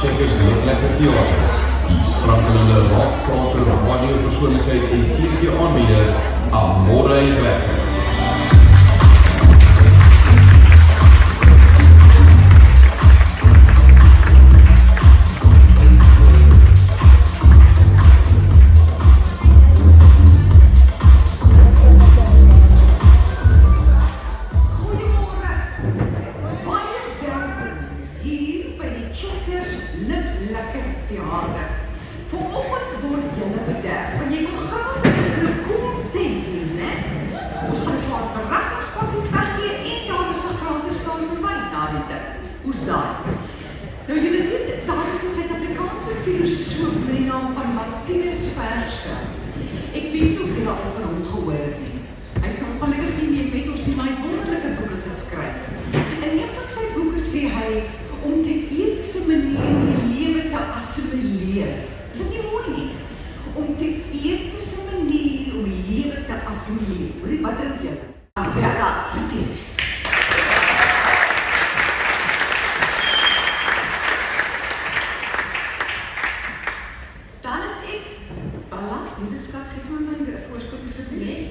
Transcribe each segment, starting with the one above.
Checkers heel lekker theater. Die sprankelende rockprater, radiopersoonlikheid en TV-aanbieder Amore Becker. Vanoggend word julle bederf, want jy wil gratis in 'n content hê, né? Ons gaan klaar verrassingspakkies weggee en daar is 'n gratis kans en wyn na die tyd. Hoe's daai? Nou julle weet, daar is 'n Suid-Afrikaanse filosoof met die naam van Martinus Verskerk. Ek weet nie of julle al van hom gehoor het nie. Hy's nog gelukkig nie meer met ons nie, maar hy het wonderlike boeke geskryf. En een van sy boeke sê hy om die etiese manier die lewe te assimileer. Is dit nie mooi nie? Om die etiese manier om die lewe te assimileer. Hoorie, wat dink jy? Ja, dit. Dan het ek, Bella, lieve skat, geef my my voorskot is op die les.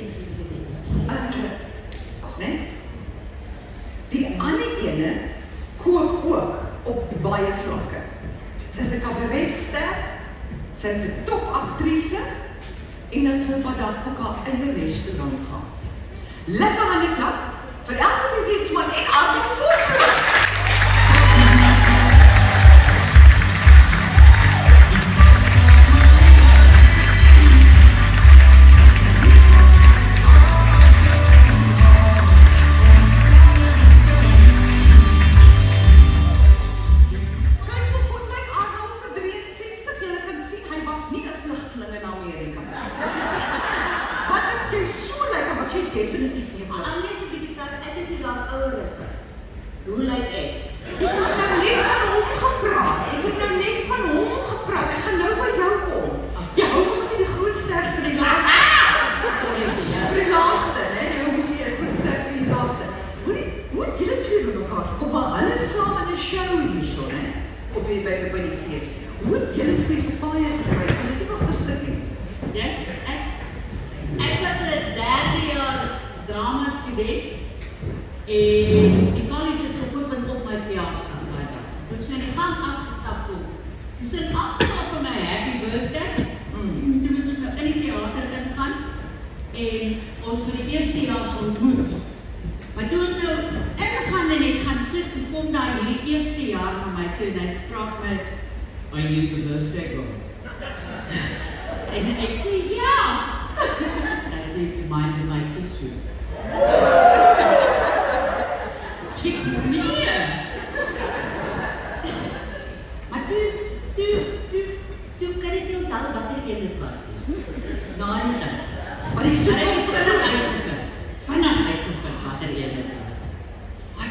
Nee? Die ander ene kook ook op baie vlakke. Sy is 'n kabaretster, sy is 'n topaktrise en dan sy wat daar ook haar eie restaurant gehad. Lekker hande klap vir Elsa Besietsman en Arnold Voorspoed. Definitief nie. Maar aan net 'n bietjie vas, ek is hier daar ouer is. Hoe lyk ek? Ek het nou net van hom gepraat. Ek gaan nou by jou kom. Jy hou mos nie die groot ster vir die laaste. Sorry vir jou. Vir die laaste, né? Jy hou mos nie die groot ster vir die laaste. Hoe het julle twee by mekaar gekom? Maar hulle saam in 'n show hierso, né? Op die by die fees. Hoe het julle twee se paai gekruis? Want dis nie nog verstik nie. Ja, ek was 'n derde jaar drama student en die college het geopen op my verjaarsdag daai dag. Toe ek in die gang afgestap toe. Dis 'n almal vir my happy birthday. Toe moet ons nou in die teater ingaan en ons vir die eerste jaar ontmoet. Maar toe ons nou ingegaan en ek gaan sit en kom daar hierdie eerste jaar na my toe en hy vra vir my, "Are you the birthday girl?" En ek sê, "Ja." Hy sê, "Mind if I kiss you?" Sê, "Nee." Maar toe kan ek nie onthou watter een dit was. Na die tyd. Maar die soek is is vinnig uitgevind. Vinnig uitgevind watter een dit was.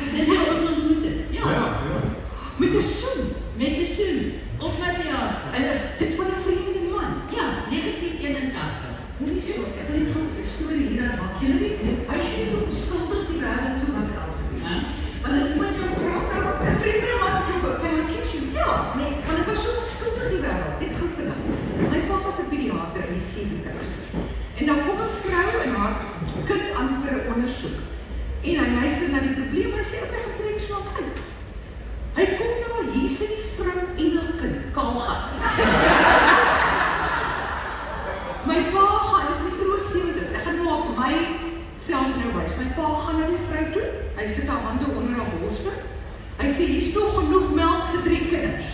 Dis hoe ons ontmoet het. Ja. Met 'n soen. Met 'n soen. Op my verjaarsdag. En dit van 'n vreemde man. Ja, 1981. Hoorie so, ek wil net gou 'n storie hier aan maak. Julle weet net, as jy nie onskuldig die wêreld toe was Elsie. Ja. Want as iemand jou vra, kan 'n vreemde man soek, kan hy kies jou? Ja, nee, want ek was so onskuldig die wêreld. Dit gaan vinnig. My pa was 'n pediater in die 70's. En dan kom 'n vrou en haar kind aan vir 'n ondersoek. En hy luister na die probleem en hy sê, "Ek het trek so uit." Hy kom nou, hier sit die vrou en haar kind, kaalgat. My pa gaan, is nie vroeg 70's, ek gaan nou op my self nou wys. My pa gaan na die vrou toe, hy sit haar hande onder haar borste. Hy sê, "Hier's nog genoeg melk vir 3 kinders.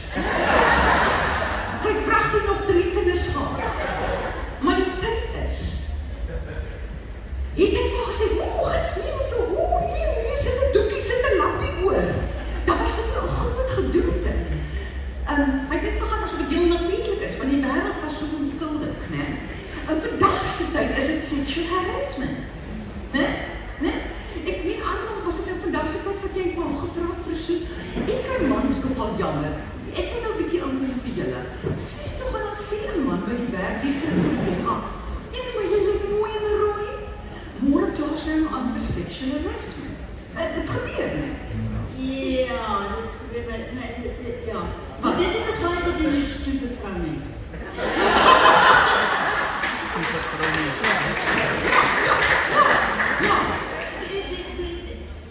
Sy pragtig nog 3 kinders gehad. Maar die punt is, ek het maar gesê, "Hoe gaan sê mevrou, hoe nee, sit 'n doekie, sit 'n lampie oor." Daar was dit nou goed gedoen. Hy het net vergaan asof dit heel natuurlijk is, want die wêreld was so onskuldig, né? In vandag se tyd is dit sexual harassment. Né? Ek weet Arnold, was dit in vandag se tyd wat jy vir hom gevra het vir soet. Ek kry mans nogal jammer. Ek wil nou 'n bietjie inkom vir julle. Sies tog wel 'n sien man by die werk die verloor jy gaan. En maar jy lyk mooi en rooi. Môre klas nou aan vir sexual harassment. Dit gebeur, né? Ja, dit gebeur by ja. Maar dit het mense.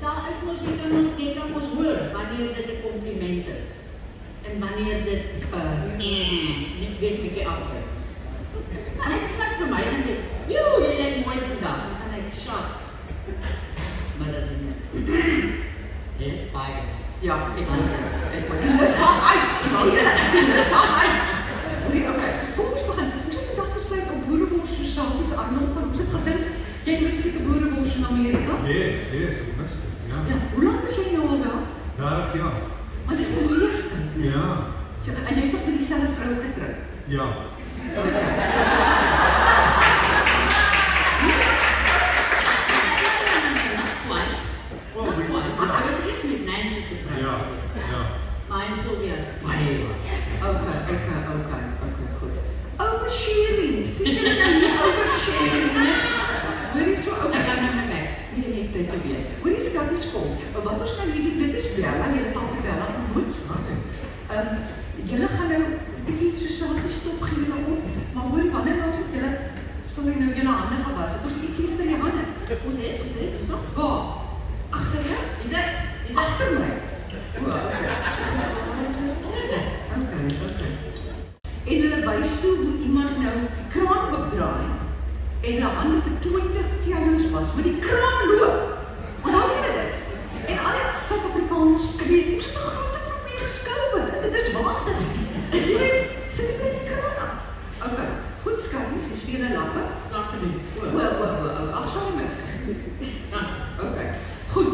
Daar is mos, jy kan mos hoor wanneer dit 'n kompliment is. En wanneer dit net bietjie af is. As iemand vir my gaan sê, "Joe, jy lyk mooi vandag." Dan gaan ek shock. Maar dat is het niet. Heel fijn. Ja, ik wil die lus aan uit. Die lus aan uit. Oké, kom ons begin. Hoe het vandag besluit om boerenbors Sociaties Arnold? Hoe het gedink? Jy het seker boerenbors in Amerika? Yes, ik wist het. Ja, Ja. hoe lang was jy nou al daar? 30 jaar. Maar dis 'n leeftijd. Ja. Ja, en jy's nog met dieselfde vrou getroud. Ja. I was even met Nancy getrouwd. Ja. Ja. Maar in Sylvia is baie. Okay, goed. Oversharing. Sien jy nou nie oversharing nie? Hoorie so Ek okay. gaan nou my bek. Nee, jy tyd te weet. Hoorie skatties kom. Wat ons nou hierdie dit is Bella, jy het al vir Bella ontmoet. Julle gaan nou 'n bietjie Sociaties stop gee nou op, maar hoorie wanneer nou sit julle sorry nou julle hande gewas. Het ons iets hier vir die hande. Ons het, is nog? Waar? Agter jou? Is dit Agter my. O, okay. Okay. En hulle wys toe hoe iemand nou die kraan opdraai en hulle hande vir 20 tellings was, maar die kraan loop. Onthou julle dit? En al die Suid-Afrikaners skree, ons het 'n groot probleem geskouer. Dit is water. Jy weet, sit net die kraan af. Okay. Goed skatties, dis vir julle lappe. klaar genoeg. Ag, sorry my skat. Okay. Goed.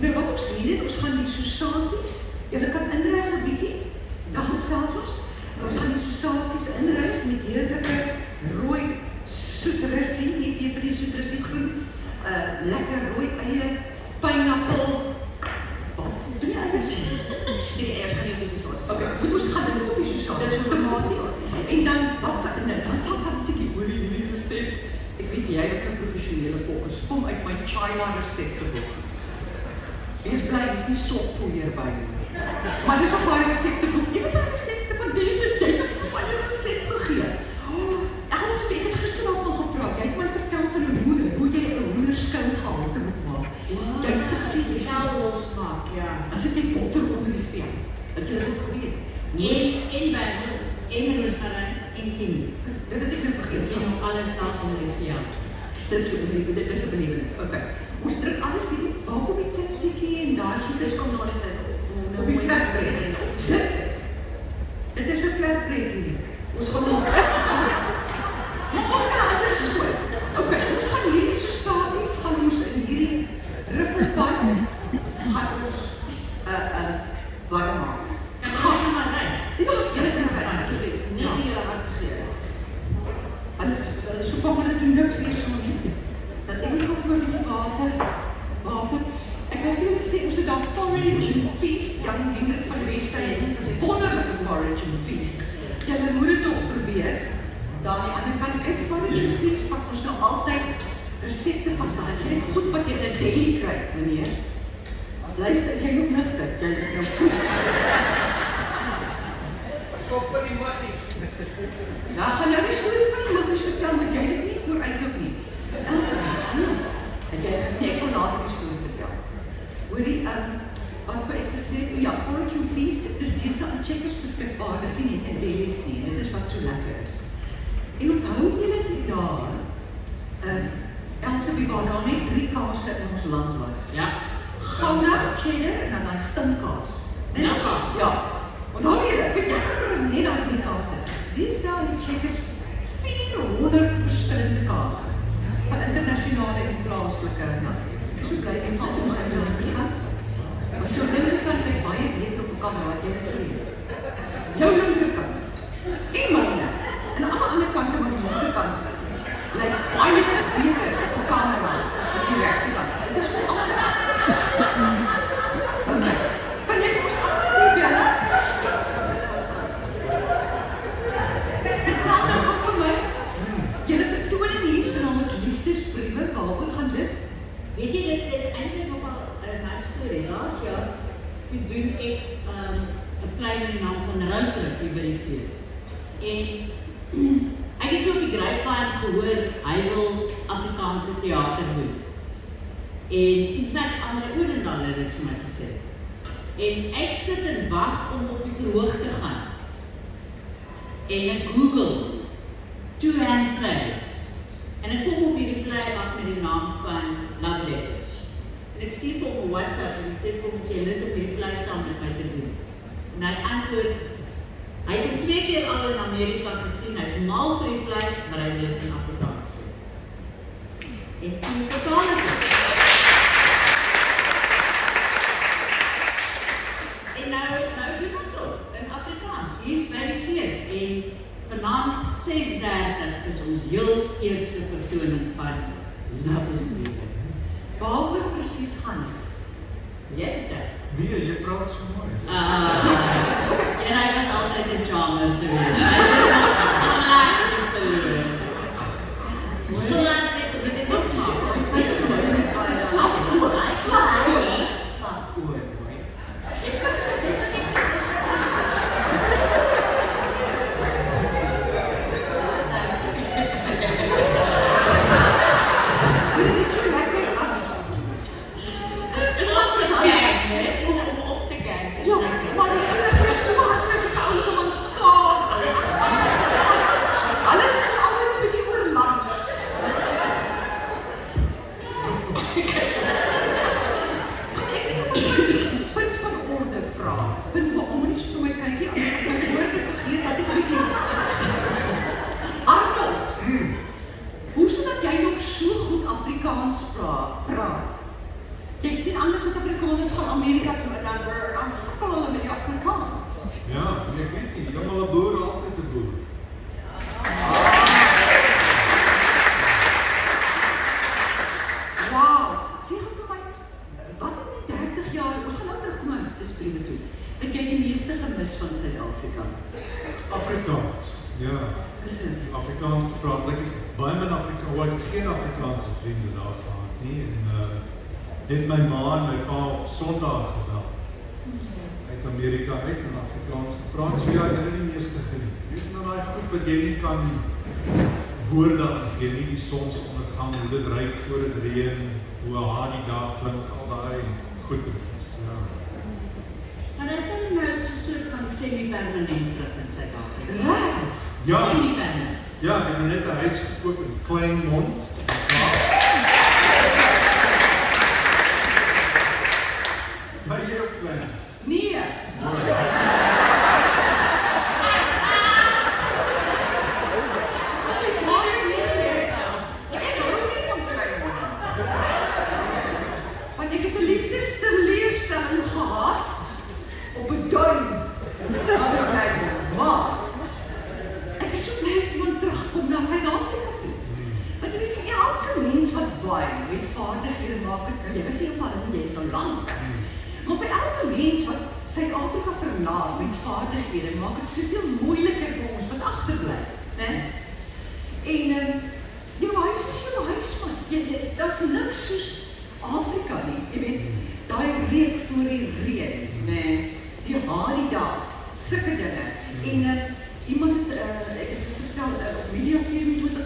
Nou wat ons hier het, ons gaan die Sociaties, julle kan inryg 'n bietjie. Dan gesels ons. Ons gaan die Sociaties inryg met heerlike rooi soetrissie, nie peperie soetrissie groen. Lekker rooi eie, pineappel. Wat? Doen jy eiers? Nee, eers gaan jy die Sociaties. Okay, goed, ons gaan dit op die Sociaties. Dit is tomatie. En dan, dan sal dit seker hoorie hierdie resep. Ek weet jy het 'n professionele kok, is kom uit my China resepteboek. Wees bly, is nie soppoeier by nie. Maar dis op baie resepteboek. Jy weet die resepte van deze, jy het vir my 'n resep gegee. Elsbeth, ek het gister al van gepraat. Jy het my vertel van 'n hoender, hoe jy 'n hoenderskou gehalte moet maak. Jy het gesê, jy sê, losmaak, ja. as ek die botter onder die vel, het jy dit geweet? En basil, en roosmarijn, en timian. Dit het ek nou vergeet. Dit is nog alles saam onder die vel. Dit is 'n belewenis. Okay. Ons druk alles hier, waar kom die tzatziki en daar gieters kom na dit op die flatbread. Dit is 'n flatbread hier. Ons gaan nog. Maar dit is so. Okay, ons gaan hierdie Sociaties gaan ons in hierdie riffelpan gaan ons warm maak. Gaan maar reg. Ja, ons kan dit nou reg asseblief. Nie meer hard gee. Hulle so kom hulle doen niks hier so nie. Dan ek wil gou 'n bietjie water. Ek wil vir julle sê ons het daar forage and feast, Jan Hendrik van Westhuizen, dit is 'n wonderlike forage and feast. Julle moet dit nog probeer. Daar aan die ander kant kyk forage and feast wat ons nou altyd resepte van daai vrek goed wat jy in 'n deli kry, meneer. Luister, jy nog nigter. Jy nou goed. Ja, gaan nou die storie van die muggies vertel, want jy het nie vooruitloop nie. Ek sal later die storie vertel. Hoorie, wat ek gesê het, ja, forage and feast, dit is deesdae aan Checkers beskikbaar, dis nie net in delis nie, dit is wat so lekker is. En onthou julle die dae, Elsabie, waar daar net 3 kaase in ons land was. Ja. Gouda, cheddar en dan daai stinkkaas. Melkkaas. Ja. Onthou julle, weet jy, net daai 3 kaase. Deesdae het Checkers 400 verskillende kaase. Van internasionale en plaaslike. Nou, ek is so bly en van ons uit die linkerkant. Maar jou linkerkant het baie beter op 'n kameraad, jy het geleer. Jou linkerkant. En myne. En aan die ander kant van die linkerkant. Lyk baie beter op 'n kameraad as die regterkant. Dit is goed anders. Okay. Kan jy vir ons aanspreek, Bella? Vertel nou gou vir my. Julle vertoning hier se naam is liefdesbriewe. Waaroor gaan dit? Weet jy, dit is eintlik nogal 'n nice storie. Laas jaar, toe doen ek 'n plei met die naam van Roadtrip hier by die fees. En ek het so op die grapevine gehoor, hy wil Afrikaanse theater doen. En in fact, Andre Odendaal het dit vir my gesê. En ek sit en wag om op die verhoog te gaan. En ek Google two-hand plays. En ek kom op hierdie play af met die naam van Love Letters. En ek sien vir hom op WhatsApp en ek sê vir hom, jy is op hierdie play saam met my te doen. En hy antwoord, hy het hom 2 keer al in Amerika gesien, hy is mal vir die play, maar hy wil dit in Afrikaans doen. En toe vertaal ek het. En nou doen ons op in Afrikaans, hier by die fees. En vanaand 6:30 is ons heel eerste vertoning van Love is Beautiful. Waaroor presies gaan het? Jy vertel? Nee, jy praat so mooi. En hy was altyd 'n charmer geweest. Hy was so lekker verloor. So lekker gebeur dit ook maar. Slap oor, mooi. Dis so lekker as om op te kyk. ja, maar die so lekker smaaklik die ou man skaap. Alles is altyd 'n bietjie oorlangs. Ek het punt van orde vra. Punt van om iets vir my kykie aan my woorde vergeet dat ek 'n bietjie Arnold, hoe is dit dat jy nog so goed Afrikaans praat? Jy sien ander Suid-Afrikaners gaan Amerika toe en dan sukkel hulle met die Afrikaans. Ja, ek weet nie, almal 'n boer altyd 'n boer. Wow, sê gou vir my, wat in die 30 jaar, ons gaan nou terugkom na liefdesbriewe toe, het jy die meeste gemis van Suid-Afrika? Afrikaans, ja. Is dit? Afrikaans te praat, ek het baie min Afrikaans, ek het geen Afrikaanse vriende daar gehad nie, en het my ma en my pa op Sondag gebel, uit Amerika uit in Afrikaans gepraat, so ja, ek het die meeste geniet. Weet nou die goed wat jy nie kan woorde aangee nie, die sonsondergang, hoe dit ryk voor het reën, hoe haar die dag klink, al die goed is, ja. Maar is dit nou so 'n soort van semi-permanent terug in Suid-Afrika? Reg? Ja, Semi-permanent. ja, ek het net 'n huis gekoop in Kleinmond. Maar jy ook klein? Nee. Ek wou nie sê so. Ek hou nie van Kleinmond. Want ek het 'n liefdesteleurstelling gehad op 'n duim. Maar ek is so bly as iemand terugkom na Suid-Afrika toe. Want jy weet vir elke mens wat baie met vaardighede maak het, jy was nie op hulle nie, jy is nou lank. Maar vir elke mens wat Suid-Afrika verlaat met vaardighede, maak dit soveel moeiliker vir ons wat agterbly, né? En jou huis is jou huis, man. Daar's niks soos Afrika nie. Jy weet, daai reuk voor die reën, né? Die Hadida, sulke dinge. En iemand het, ek het vertel, op media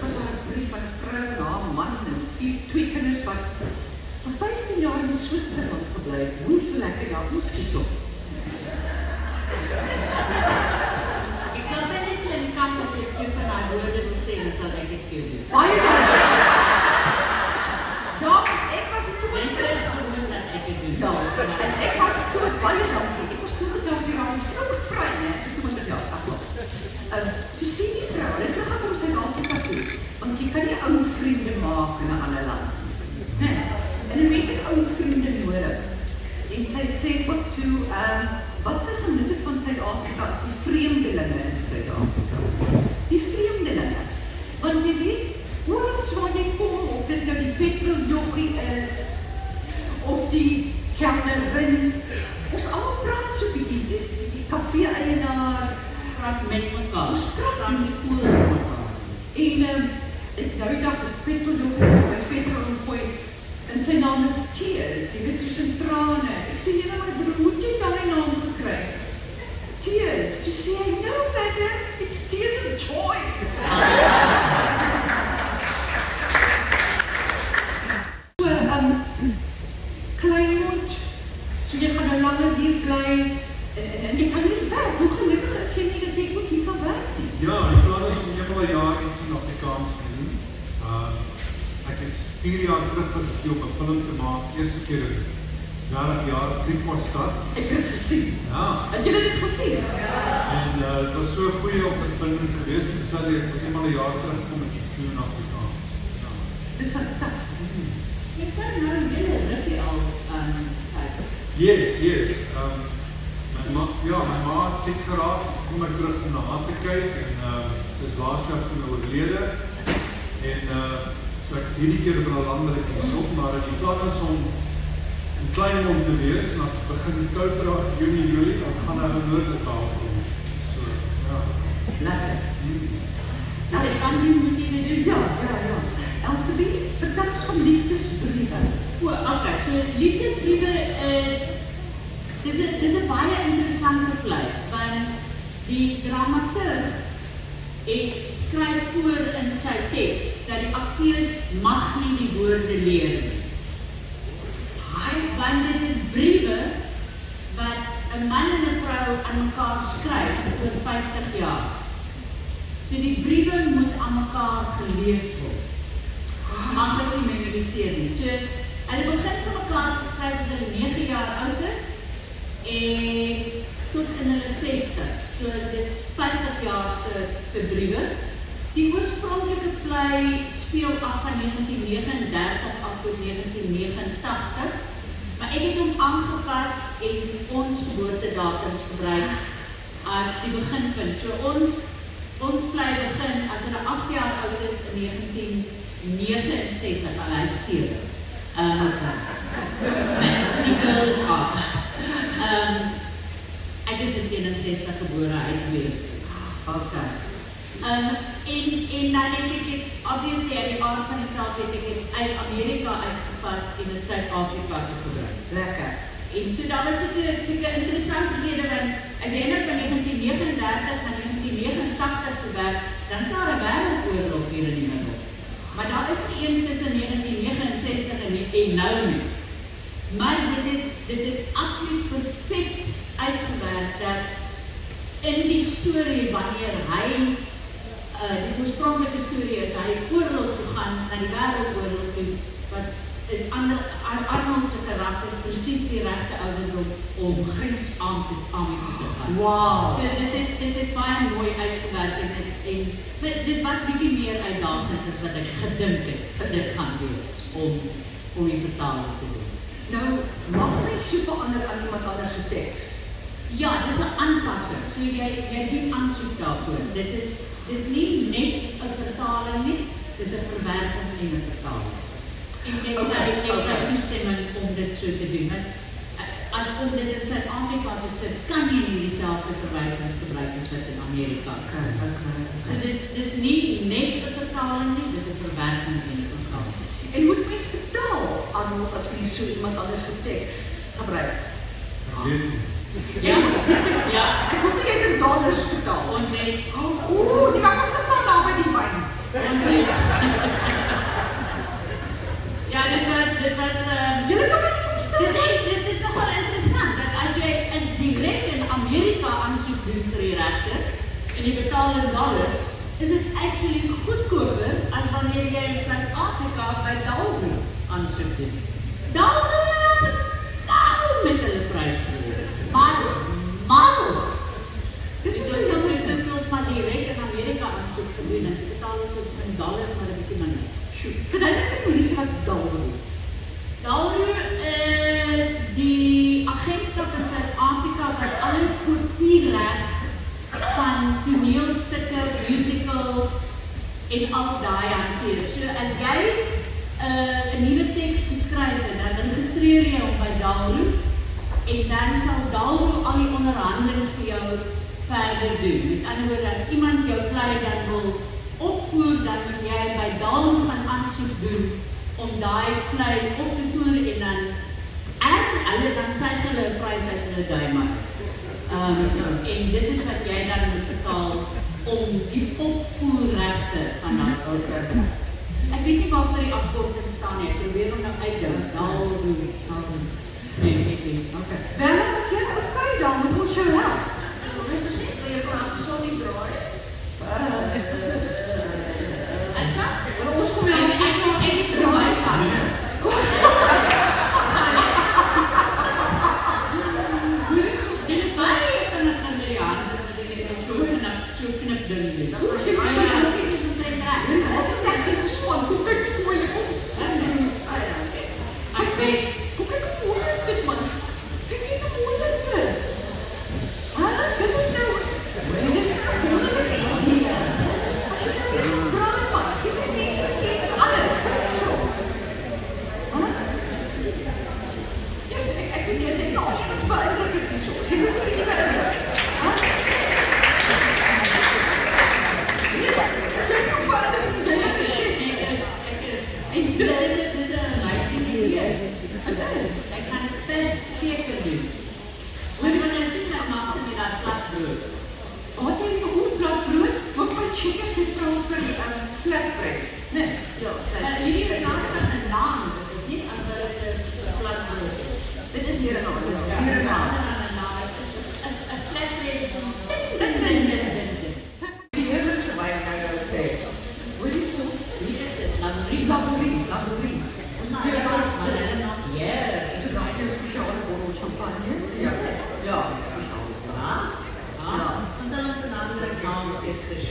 was daar 'n brief van 'n vrou en haar man en 2 kinders wat vir 15 jaar in Switserland gebly het. Hoe so lekker, ja, moet skies op. Ek sal net in die kamp dat jy van haar woorde wil sê, dan sal ek dit vir jou doen. Baie dankie. Ja, ek was toe Mense is gewoond dat ek dit doen. ja, en ek was toe baie dankie. Ek was toe gedag die raam vry, né? Ek moet dit ja, agter. Toe sien die vrou, hulle terug kom Suid-Afrika toe, want jy kan nie ou vriende maak in 'n ander land. Nee. En 'n mens het ou vriende nodig. En sy sê ook toe, wat sy gemis het van Suid-Afrika is die vreemdelinge in Suid-Afrika. Die vreemdelinge. Want jy weet, oral waar jy kom, of dit nou die petroljoggie is, of die kelnerin, ons almal praat so bietjie, die kafee-eienaar, Praat met mekaar. Ons praat nie cool met mekaar. En ek nou die dag is petroljoggie by Petro Ongooi, en sy naam is Tears, jy weet, soos in trane. Ek sê, jy nou maar, hoe het jy daai naam gekry? tears. Toe sê hy, no madam, it's tears of joy. So, Kleinmond, so jy gaan nou langer hier bly, en jy kan hier werk. Hoe gelukkig is jy nie dat jy ook hier kan werk nie? Ja, die plan is om eenmal 'n jaar iets in Afrikaans te doen. Ek is 4 jaar terug gesit om 'n film te maak, eerste keer in 30 jaar, Kriekmondstad. Ek het dit gesien. Ja. Het julle dit gesien? En het was so 'n goeie ondervinding geweest, om te sê ek moet eenmal 'n jaar terugkom en iets doen in Afrikaans. Ja. Dis fantasties. Jy sê nou julle rukkie al thuis. Yes. My ma het siek geraak, kom ek terug om na haar te kyk en sy is laas jaar toen oorlede en so ek is hierdie keer vir 'n landelik op, maar die plan is om in Kleinmond te wees en as het begin koud raak, Junie, dan gaan hy in Noord-Kaap kom. So, ja. Lekker. Sal ek kan doen, moet jy dit doen? Ja. Elsabie, vertel ons van liefdesbriewe. Okay, so liefdesbriewe dis 'n baie interessante plek, want die dramaturg skryf voor in sy teks dat die akteurs mag nie die woorde leer nie. Want dit is briewe wat 'n man en 'n vrou aan mekaar skryf oor 50 jaar. So die briewe moet aan mekaar gelees word. Mag dit nie memoriseer nie. So hulle begin vir mekaar te skryf as hulle 9 jaar oud is en tot in hulle 60s. So dis 50 jaar se briewe. Die oorspronklike play speel af van 1939 af tot 1989. Maar ek het hom aangepas en ons geboortedatums gebruik as die beginpunt. So ons play begin as hulle 8 jaar oud is in 1969, al hy is 7. Die girl is 8. Ek is in 61 gebore uit Weertsoes. En dan het ek obviously uit die aard van die saak het ek uit Amerika uitgevat en in Suid-Afrika te gebruik. Lekker. En so daar was seker interessante rede, want as jy nou van 1939 na 1989 gewerk, dan is daar 'n wêreldoorlog hier in die middel. Maar daar is nie een tussen 1969 en nou nie. Maar dit het absoluut perfek uitgewerk dat in die storie wanneer hy die oorspronklike storie is, hy oorlog gegaan na die wêreldoorlog toe, is Arnold se karakter presies die regte ouderdom om grens aan te gaan. Wow. So dit het baie mooi uitgewerk en dit was bietjie meer uitdagend as wat ek gedink het dit gaan wees om die vertaling te doen. Nou, mag my so verander aan iemand anders se teks? Ja, dis 'n aanpassing. So jy doen aansoek daarvoor. Dis nie net 'n vertaling nie, dis 'n verwerking en 'n vertaling. En jy kry toestemming om dit so te doen. As om dit in Suid-Afrika te sit, kan jy nie dieselfde verwysings gebruik as wat in Amerika is. So dis nie net 'n vertaling nie, dis 'n verwerking en 'n vertaling. En moet mens vertaal, Arnold, as mens so iemand anders se teks gebruik? Ja. Ek hoop nie jy het in dollars vertaal. Ons het die kan ons gestaan daar by die wyn. Ja, dit was Julle kan my nie opstel. dit is nogal interessant, dat as jy direk in Amerika aansoek doen vir die regte, en jy betaal in dollars, is dit actually goedkoper as wanneer jy in Suid-Afrika by Dalry aansoek doen. Dalry is mal met hulle prys gewees. Mal! Dit is ons maar direk in Amerika aansoek gedoen en betaal ons in dollars maar 'n bietjie minder. Gedink ek nie wat is Dalry? Dalry is die agentskap in Suid-Afrika wat alle kopiereg van toneelstukke, musicals en al daai hanteer. So as jy 'n nuwe teks geskryf het, dan registreer jy hom by Dalry en dan sal Dalry al die onderhandelings vir jou verder doen. Met ander woorde, as iemand jou play dan wil opvoer, dan moet jy by Dalry gaan aansoek doen om daai play op te voer en dan hulle dan sê hulle 'n prys uit hulle duim uit. En dit is wat jy dan moet betaal om die opvoerregte van daai stukke. Ek weet nie waarvoor die afkorting staan nie, ek probeer hom nou uitdink. Nee, ek weet nie. Okay. Bernard, as jy okay dan, moet ons jou help. Ons kom jou Ek wil ekstra my sake. Dit is baie van 'n Andriaan, dat ek net so knip ding doen. Ja, dit is omtrent reg. As jy net is so, kom kyk hoe mooi dit kom. As bes. Kom kyk hoe mooi dit man. Kyk net hoe mooi dit is. Dit is nou wonderlike idee. As jy nou weer braai man, jy weet mense kyk alles. Kyk so. Yes, ek weet nie as ek nou iemand beïndruk is so. As jy moet nie beïndruk. Yes, sê nou wat dit is. Wat 'n shit is. En dit is 'n amazing idee. Dit is. Ek kan dit seker doen. Maar wanneer jy nou maak jy dat platbrood. Wat jy vir hoe platbrood? Wat my chickens het vrou vir flatbread. Nee. Ja, hierdie is nou 'n naam, is dit nie as dit 'n platbrood is. Dit is hier 'n naam. Ja, Hier 'n naam. 'n flatbread is om Die heerlikste wyn nou nou te hê. Hoor jy so? hier is dit laborie. Laborie. Maar hulle nog Is dit daai jou spesiale bottel champagne? Is dit? Ja, spesiaal. Ja. Ons sal dan vanaand Hans Kersfees.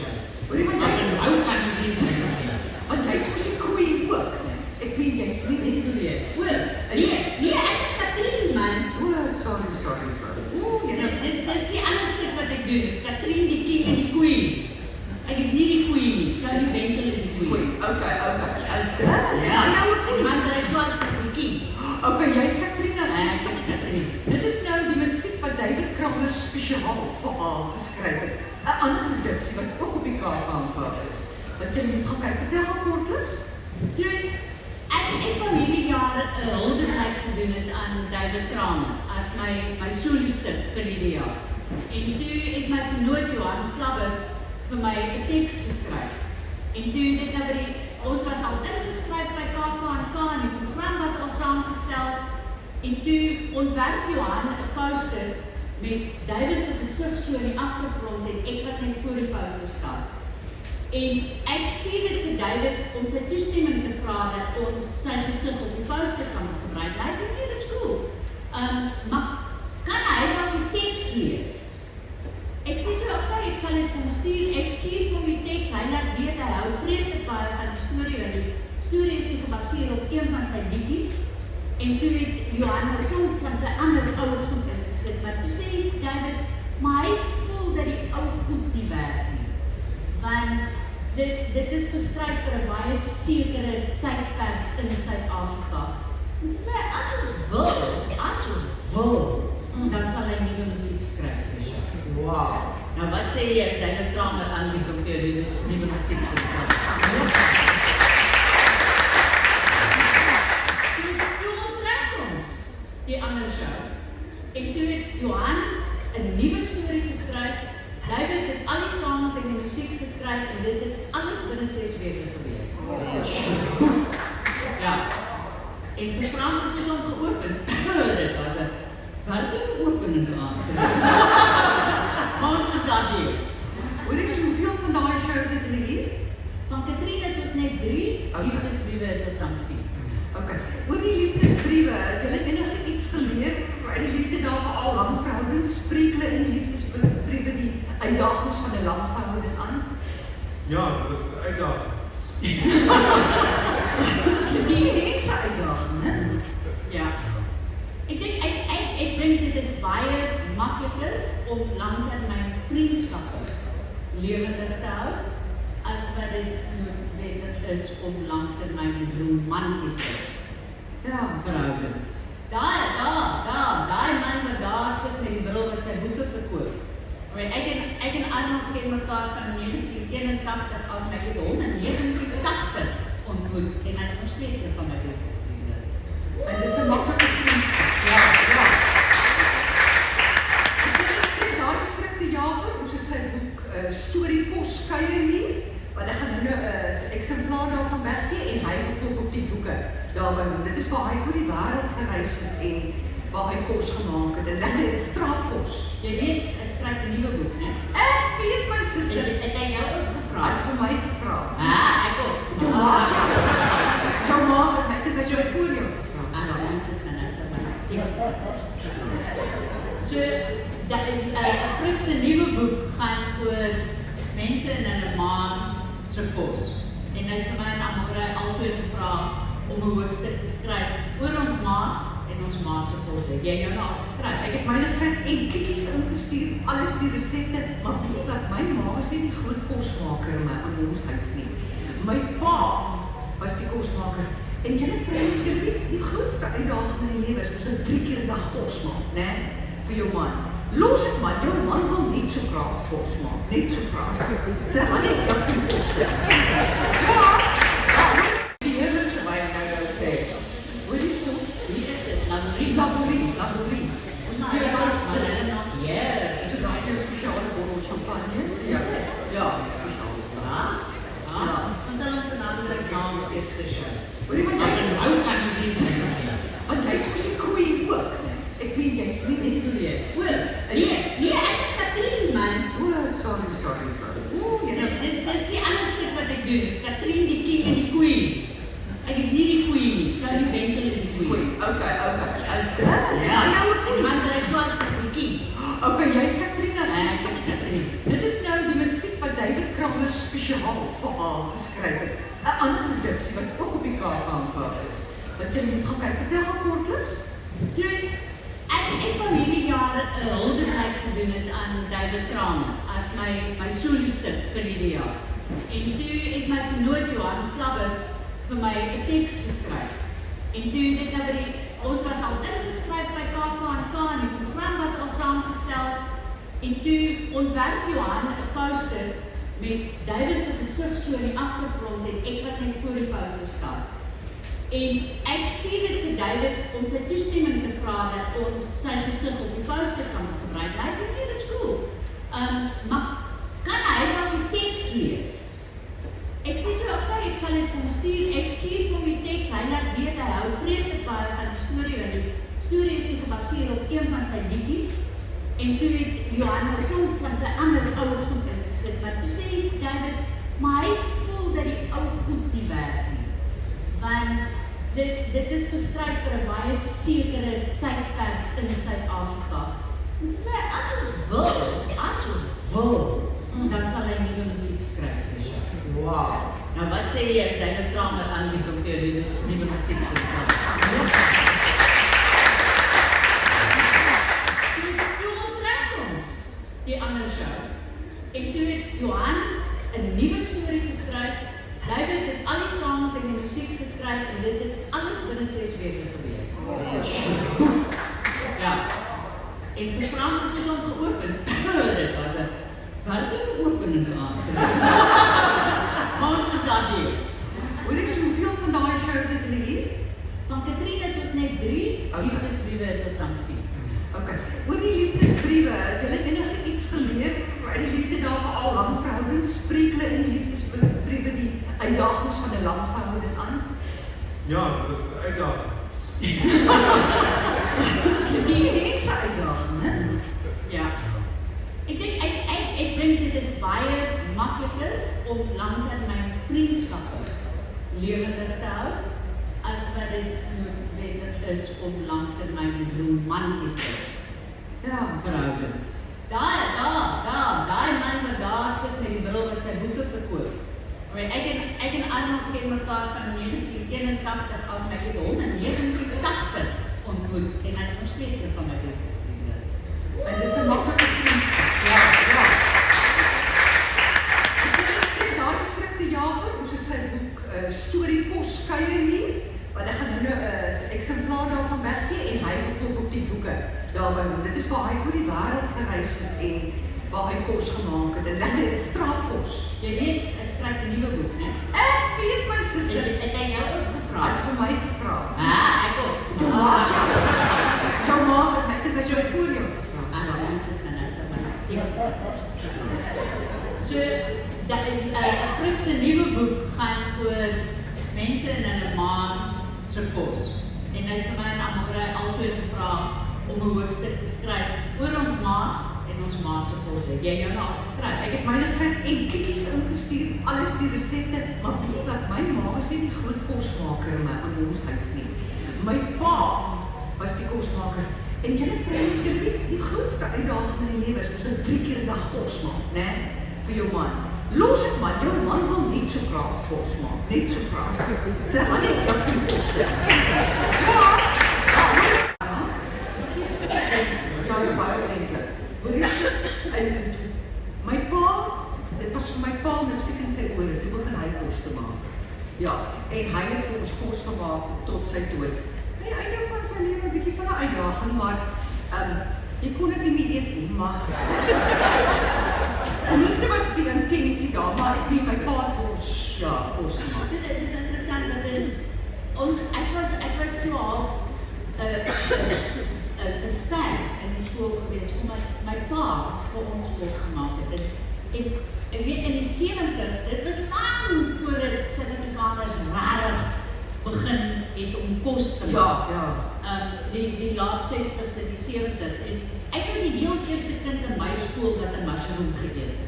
Hoor jy wat jy sê? Hou kan jy sien. Want jy's mos 'n queen ook. Ek weet jy's nie net Nee, ek is Katrien man. Sorry. Dis die ander stuk wat ek doen. Dis Katrien die king en die queen. Ek is nie die queen nie. Claudia Benkel is die queen. Okay. As dit. Ja, en Mandra Swart is die king. Okay, jy's Katrina se Ek is Katrien. Dit is nou die musiek wat David Kramer spesiaal vir haar geskryf het. 'n Ander produksie wat ook op die kaart aangepak is. Wat jy moet gaan kyk. Vertel gou kortliks. So, ek wou hierdie jaar 'n huldeblyk gedoen het aan David Kramer as my solo-stuk vir hierdie jaar. En toe het my vernoot Johan Slabber vir my 'n teks geskryf. En toe dit nou by ons was al ingeskryf by KAK&K en die program was al saamgestel. En toe ontwerp Johan 'n poster met David se gesig so in die agtergrond en ek wat net voor die poster staan. En ek stuur dit vir David om sy toestemming te vra dat ons sy gesig op die poster kan gebruik. Hy sê nee, dis cool. Maar kan hy dalk die teks lees? Ek sê toe, okay, ek sal dit vir hom stuur. Ek stuur vir hom die teks. Hy laat weet hy hou vreeslik baie van die storie want die storie is gebaseer op een van sy liedjies. En toe het Johan 'n klomp van sy ander ou goed ingesit. Maar toe sê David, maar hy voel dat die ou goed nie werk nie. Want dit is geskryf vir 'n baie sekere tydperk in Suid-Afrika. En toe sê hy, as ons wil, dan sal hy nuwe musiek skryf vir jou. Wow. Nou wat sê jy as David Kramer aanbied om vir jou nuwe musiek te skryf? So toe onttrek ons die ander show. En toe het Johan 'n nuwe storie geskryf. David het al die songs en die musiek geskryf en dit het alles binne 6 weke gebeur. Ja. En gisterand het ons hom geopen. Dit was 'n werklike openingsaand. Maar ons is daar hier. Hoor ek hoeveel van daai shows het julle hier? Van Katrien het ons net 3, liefdesbriewe het ons dan 4. Okay. Oor die liefdesbriewe, het julle enige iets geleer oor die liefde daar vir al lang verhoudings? Spreek hulle in die liefdesbriewe die uitdagings van 'n lang verhouding aan? Ja, dit is 'n uitdaging. Die mense uitdaging, hè? Ja. Ek dink dit is baie makliker om langtermyn vriendskappe lewendig te hou as wat dit noodwendig is om langtermyn romantiese verhoudings. Daai man wat daar sit met die bril wat sy boeke verkoop. Ek en Arnold ken mekaar van 1981 af en ek het hom in 1980 ontmoet en hy is nog steeds een van my beste vriende. En dis 'n maklike vriendskap. Ja. Ek wil net sê kuier hier, want ek gaan nou 'n eksemplaar daarvan weggee en hy verkoop op die boeke daar by hom. Dit is waar hy oor die wêreld gereis het en waar hy kos gemaak het, en lekker straatkos. Jy weet, ek skryf 'n nuwe boek, né? Ek weet my suster, Het hy jou ook hy gevra? het vir my gevra. Ek ook. Jou ma het my dit so voor jou gevra. Ons is nou so baie. So, Frik se nuwe boek gaan oor mense in hulle ma's se kos. En hy het vir my en Amore altyd gevra om 'n hoofstuk te skryf oor ons ma's en ons ma's se kos. Het jy nou al geskryf? Ek het myne gesê en bietjies ingestuur, alles die resepte, maar weet jy wat, my ma was nie die groot kosmaker in my aan ons huis nie. My pa was die kosmaker. En julle vriende sê die grootste uitdaging in die lewe is om 3 keer 'n dag kos maak, né? Vir jou man. Los dit man, jou man wil net so graag kos maak, net so graag. Sê maar net jou kos. Ja. Die heerlikste wyn nou te. Hoor jy so? Hier is dit, laborie. Laborie. Maar hulle nog, Is dit daai jou spesiale bottel champagne? Is dit? Ja, spesiaal. Ja. Ons sal dan vanaand na ons eerste show. Hoor jy wat jy sê? Hou kan jy sien. Want jy's mos 'n koei ook. Ek weet jy's nie net hoe jy. Nee, ek is Katrien man. Sorry. Dis die ander stuk wat ek doen. Dis Katrien die king en die queen. Ek is nie die queen nie. Claudie Benkel is die queen. Okay. As dit? Ja, en Mandela Swart is die king. Okay, jy's Katrina se Ek is Katrien. Dit is nou die musiek wat David Kramer spesiaal vir haar geskryf het. 'n Ander produksie wat ook op die kaart aangehaal is. Wat jy moet gaan kyk. Vertel gou kortliks. So, ek wou hierdie jaar 'n huldigheid gedoen het aan David Kramer as my solo-stuk vir hierdie jaar. En toe het my vernoot Johan Slabber vir my 'n teks geskryf. En toe dit nou by ons was al ingeskryf by KAK&K en die program was al saamgestel. En toe ontwerp Johan 'n poster met David se gesig so in die agtergrond en ek wat net voor die poster staan. En ek stuur dit vir David om sy toestemming te vra dat ons sy gesig op die poster kan gebruik. Hy sê nee, dis cool. Maar kan hy dalk die teks lees? Ek sê toe, okay, ek sal dit vir hom stuur. Ek stuur vir hom die teks. Hy laat weet hy hou vreeslik baie van die storie, want die storie is gebaseer op een van sy liedjies. En toe het Johan 'n klomp van sy ander ou goed ingesit. Maar toe sê David, maar hy voel dat die ou goed nie werk nie. Want dit is geskryf vir 'n baie sekere tydperk in Suid-Afrika. En toe sê hy, as ons wil, dan sal hy nuwe musiek skryf vir jou. Wow. Nou wat sê jy as David Kramer aanbied om vir jou nuwe musiek te skryf? So toe onttrek ons die ander show. En toe het Johan 'n nuwe storie geskryf. David het al die songs en die musiek geskryf en dit het alles binne 6 weke gebeur. Ja. En gisterand het ons hom geopen. Dit was 'n werklike openingsaand. Maar ons is daar nie. Hoor ek hoeveel van daai shows het julle hier? Van Katrien het ons net 3, liefdesbriewe het ons dan 4. Okay. Oor die liefdesbriewe, het julle enige iets geleer oor die liefde daar vir al lang verhoudings? Spreek hulle in die liefdesbriewe die uitdagings van 'n lang verhouding aan? Ja, uitdagings. Die mense uitdaging, hè? Ja. Ek dink ek dink dit is baie makliker om langtermyn vriendskappe lewendig te hou as wat dit noodwendig is om langtermyn romantiese verhoudings. Daai man wat daar sit met die bril wat sy boeke verkoop. Ek en Arnold ken mekaar van 1981 af en ek het hom in 1980 ontmoet en hy is nog steeds een van my beste vriende. En dis 'n maklike vriendskap. Ja. Ek wil net sê, daai strikte jager, ons het sy boek Storiekos kuier hier, want ek gaan nou 'n eksemplaar daarvan weggee en hy verkoop op die boeke daar by hom. Dit is waar hy oor die wêreld gereis het en waar hy kos gemaak het, en lekker straatkos. Jy weet, ek skryf 'n nuwe boek, né? Ek weet my suster, Het hy jou ook hy gevra? het vir my gevra. Ek ook. Jou ma het my dit so voor jou gevra. Ons is nou so baie. So, Frik se nuwe boek gaan oor mense in hulle ma's se kos. En hy het vir my en Amore altyd gevra om 'n hoofstuk te skryf oor ons ma's en ons ma's se kos. Het jy jou nou al geskryf? Ek het myne gesê en kiekies ingestuur, alles die resepte, maar weet jy wat, my ma was nie die groot kosmaker in my ons huis nie. My pa was die kosmaker. En julle vriendse, die grootste uitdaging in die lewe is nou 3 keer 'n dag kos maak, né? Vir jou man. Los het man, jou man wil net so graag kos maak, net so graag. Sê maar net dat jy kos maak. Ja, is baie eintlik. Hoor jy? En my pa, dit was vir my pa musiek in sy ore, toe begin hy kos te maak. Ja, en hy het vir ons kos gemaak tot sy dood. Aan die einde van sy lewe 'n bietjie van 'n uitdaging, maar jy kon dit nie meer eet nie, maar tenminste was die intensie daar, maar ek nie my pa het vir ons kos gemaak. Dit is interessant dat ek was so half 'n ster in die skool gewees, omdat my pa vir ons kos gemaak het. En ek weet in die 70's, dit was lang voordat Suid-Afrikaners regtig begin het om kos te maak. Ja. Die laat 60's en die 70's. En ek was die heel eerste kind in my skool wat 'n mushroom geëet het.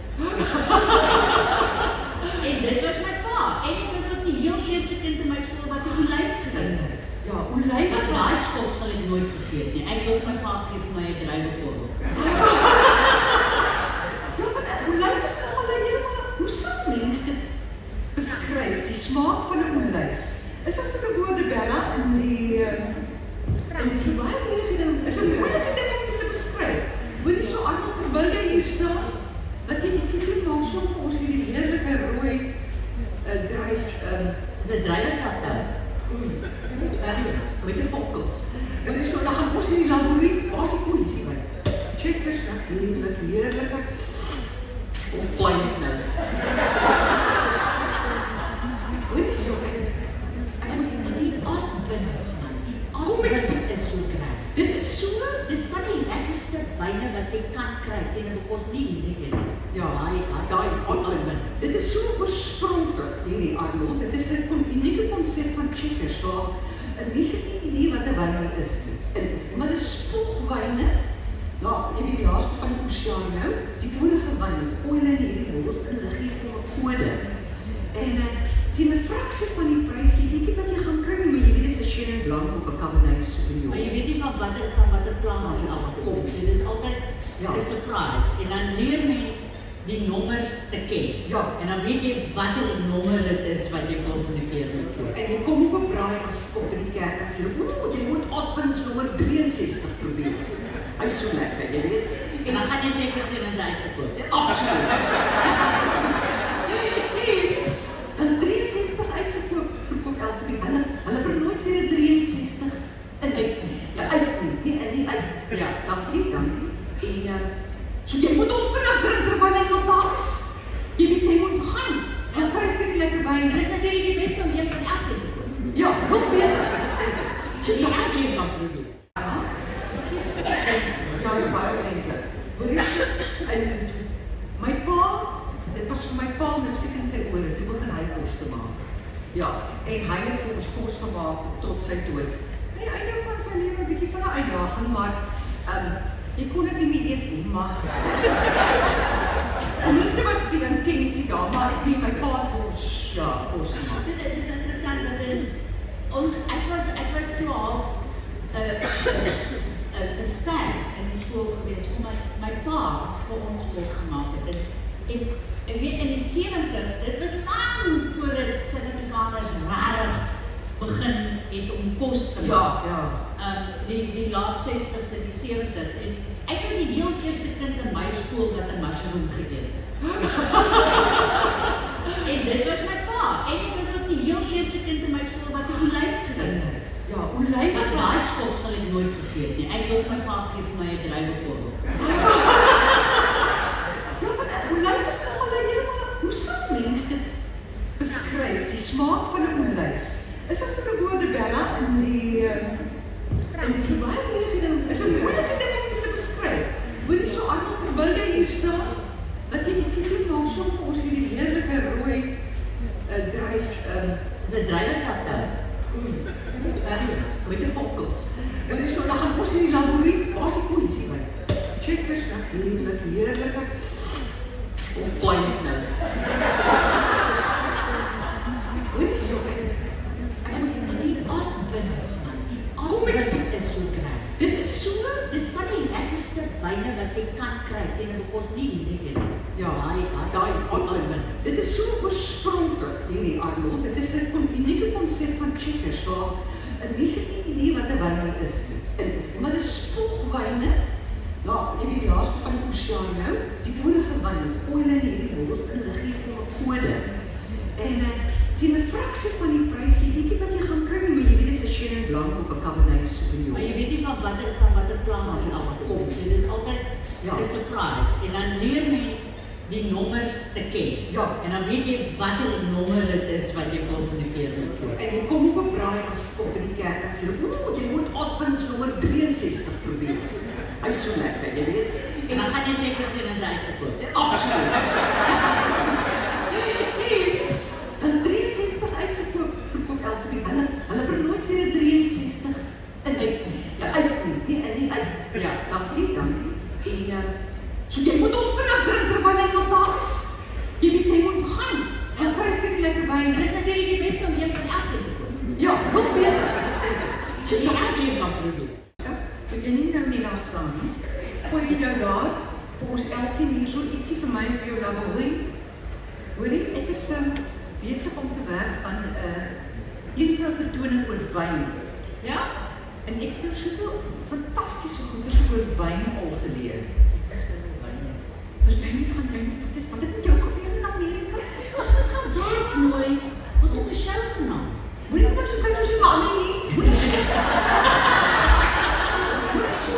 En dit was my pa. En ek was ook die heel eerste kind in my skool wat 'n olyf gedink het. Ja, olyf. Maar daai skop sal ek nooit vergeet nie. Ek dink my pa gee vir my 'n druiwekorrel. Ja, maar olyf is nogal 'n hele, hoe sal mense dit beskryf, die smaak van 'n olyf? Is as 'n woorde Bella in die baie moeilike ding, is 'n moeilike ding om dit te beskryf. Hoor jy so aan terwyl jy hier staan, dat jy iets doen maak so vir ons hierdie heerlike rooi dryf, Is 'n druiwesap. met 'n vokkel. Hoor jy so, dan gaan ons hierdie laborie, waar is die polisie by? Checkers, natuurlijk, heerlike. Klein net nou. Hoor jy so, Die atbins, man. Die atbins is so kry. dit is so, Dis van die lekkerste wyne wat jy kan kry. En dit kos nie hierdie een. ja, daai is die albin. Dit is so oorspronklik, hierdie albin. Dit is 'n unieke konsep van Checkers, waar mense het nie idee wat 'n wyn is nie. Dit is maar 'n spoegwyne. Ja, in die laaste van die oesjaar nou, die vorige wyn, gooi hulle in hierdie bottels in, hulle gee vir 'n kode. En teen 'n fraksie van die prys, jy weet nie wat jy gaan kry nie, maar jy weet dis 'n Chenin Blanc of 'n Cabernet Sauvignon. Maar jy weet nie van watter plaas dit afkom. So dit is altyd 'n surprise. En dan leer mens die nommers te ken. Ja. En dan weet jy watter nommer dit is wat jy volgende keer moet koop. En jy kom op 'n braaias op in die kerk en sê, jy moet Atbins nommer 63 probeer. Hy is so lekker, jy weet. En dan gaan jy Checkers doen as hy uitgekoop. Absoluut. En as 63 verkoop Elsie, hulle bring nooit weer 'n 63 in uit nie. Ja, uit nie. Ja, dankie. En so jy moet hom vinnig drink terwyl hy nog daar is. Jy weet, jy moet gaan. Dan kry jy die lekker wyn. Dit is natuurlik die beste om een van die appels te koop. Ja, nog beter. So die appel kan probeer. Ja, is baie eintlik. Hoor jy? En my pa, dit was vir my pa musiek in sy ore, toe begin hy kos te maak. Ja, en hy het vir ons kos gemaak tot sy dood. Aan die einde van sy lewe 'n bietjie van 'n uitdaging, maar jy kon dit nie meer eet nie, maar tenminste was die intensie daar, maar ek nie my pa het vir ons kos gemaak. Dit is interessant dat ek was so half 'n ster in die skool gewees, omdat my pa vir ons kos gemaak het. En ek weet in die 70's, dit was lang voordat Suid-Afrikaners regtig begin het om kos te maak. Ja. Die laat 60's en die 70's. En ek was die heel eerste kind in my skool wat 'n mushroom geëet het. En dit was my pa. En ek was ook die heel eerste kind in my skool wat 'n olyf gedink het. Ja, olyf. Maar daai skop sal ek nooit vergeet nie. Ek dink my pa gee vir my 'n druiwekorrel. Ja, maar olyf is nogal 'n hele, hoe sal mense dit beskryf, die smaak van 'n olyf? Is as 'n woorde Bella in die baie moeilike ding, is 'n moeilike ding om dit te beskryf. Hoor jy so aan terwyl jy hier staan, heerlijke... Hoe klein het nou? Hoorie so, Die Advents, man, die Advents is so kry. dit is so... Dis van die lekkerste wyne wat jy kan kry, en dit kos nie hierdie een. Ja, daai is die Advent. Dit is so oorspronklik, hierdie Arnold. Dit is 'n unieke konsep van Checkers, waar mense het nie idee wat 'n wyn is. Maar dit is spoegwyne. Ja, jy weet die laaste van die oesjaar nou, die vorige wyn, gooi hulle in hierdie bottels in, hulle gee vir 'n kode. En teen 'n fraksie van die prys, jy weet nie wat jy gaan kry nie, maar jy weet dis 'n Chenin Blanc of 'n Cabernet Sauvignon. Maar jy weet nie van watter plaas dit afkom. So dit is altyd Ja. 'n surprise. En dan leer mens die nommers te ken. Ja. En dan weet jy watter nommer dit is wat jy volgende keer moet koop. En jy kom op 'n braai as op in die kerk en sê, jy moet Advents nommer 63 probeer. Hy is so lekker, jy weet. En dan gaan jy Checkers doen as hy uitgekoop. Absoluut. En as 63 uitverkoop, verkoop Elsie, hulle bring nooit weer 'n 63 in. Ja, uit nie, nie uit. Ja. Dankie. En so jy moet hom vinnig drink terwyl hy nog daar is. Jy weet jy moet gaan. En kry vir die lekker wyn. En dit is natuurlik die beste om een van elkeen te koop. Ja, nog beter. So jy elkeen kan probeer. Ek jy nie nou nie daar staan nie. Gooi jy jou daar, vir ons elkeen hier so ietsie vir my en vir jou dan hoorie, ek is besig om te werk aan 'n vertoning oor wyn. Ja? En ek het nou soveel fantastiese goeders oor wyn al geleer. Verstaan nie, wat het met jou gebeur in Amerika? Ons moet gaan werk nooi. Ons het 'n show vanaand. Moenie vir my so kyk nou so mami nie. Moenie so.